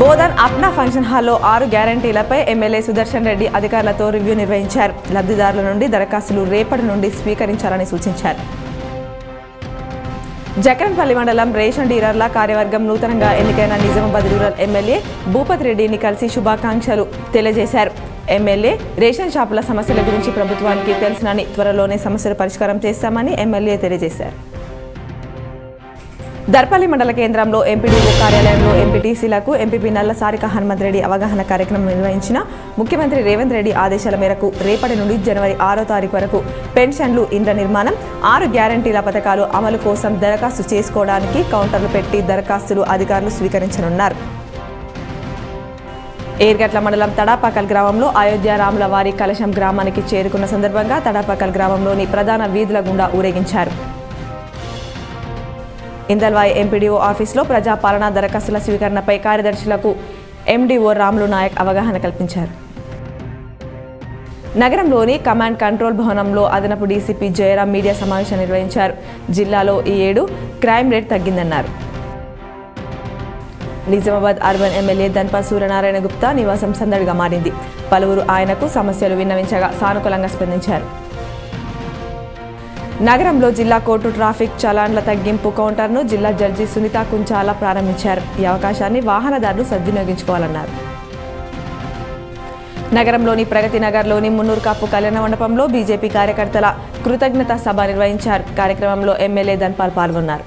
Bodhan Apna function హాల్లో 6 గ్యారంటీలపై MLA Sudarshan Reddy అధికారులతో review నిర్వహించారు. లబ్ధిదారుల నుండి దరఖాస్తులు రేపటి నుండి స్వీకరించాలని సూచించారు. జకరంపల్లి మండలం రేషన్ డీలర్ల కార్యవర్గం నూతనంగా ఎన్నికైన నిజామాబాద్ రూరల్ ఎమ్మెల్యే భూపతి రెడ్డిని కలిసి శుభాకాంక్షలు తెలియజేశారు. ఎమ్మెల్యే రేషన్ షాపుల సమస్యల గురించి ప్రభుత్వానికి తెలుసునని, త్వరలోనే సమస్యలు పరిష్కారం చేస్తామని ఎమ్మెల్యే తెలియజేశారు. దర్పల్లి మండల కేంద్రంలో ఎంపీడీఓ కార్యాలయంలో ఎంపీటీసీలకు ఎంపీపీ నల్ల సారిక హనుమంత్ రెడ్డి అవగాహన కార్యక్రమం నిర్వహించిన ముఖ్యమంత్రి రేవంత్ రెడ్డి ఆదేశాల మేరకు రేపటి నుండి జనవరి 6వ తారీఖు వరకు పెన్షన్లు, ఇండ్ల నిర్మాణం, 6 గ్యారంటీల పథకాలు అమలు కోసం దరఖాస్తు చేసుకోవడానికి కౌంటర్లు పెట్టి దరఖాస్తులు అధికారులు స్వీకరించనున్నారు. ఏర్గట్ల మండలం తడాపాకల్ గ్రామంలో అయోధ్య రాముల వారి కలశం గ్రామానికి చేరుకున్న సందర్భంగా తడాపాకల్ గ్రామంలోని ప్రధాన వీధుల గుండా ఊరేగించారు. ఇందల్వాయి ఎంపీడీఓ ఆఫీసులో ప్రజాపాలనా దరఖాస్తుల స్వీకరణపై కార్యదర్శులకు ఎండీఓ రాములు నాయక్ అవగాహన కల్పించారు. నగరంలోని కమాండ్ కంట్రోల్ భవనంలో అదనపు డీసీపీ జయరాం మీడియా సమావేశం నిర్వహించారు. జిల్లాలో ఈ 7 క్రైమ్ రేట్ తగ్గిందన్నారు. నిజామాబాద్ అర్బన్ ఎమ్మెల్యే ధన్పాల్ సూర్యనారాయణ గుప్తా నివాసం సందడిగా మారింది. పలువురు ఆయనకు సమస్యలు విన్నవించగా సానుకూలంగా స్పందించారు. నగరంలో జిల్లా కోర్టు ట్రాఫిక్ చలాన్ల తగ్గింపు కౌంటర్ను జిల్లా జడ్జి సునీత కుంచాల ప్రారంభించారు. ఈ అవకాశాన్ని వాహనదారులు సద్వినియోగించుకోవాలన్నారు. నగరంలోని ప్రగతి నగర్లోని మున్నూరు కాపు కళ్యాణ మండపంలో బీజేపీ కార్యకర్తల కృతజ్ఞతా సభ నిర్వహించారు. కార్యక్రమంలో ఎమ్మెల్యే ధన్పాల్ పాల్గొన్నారు.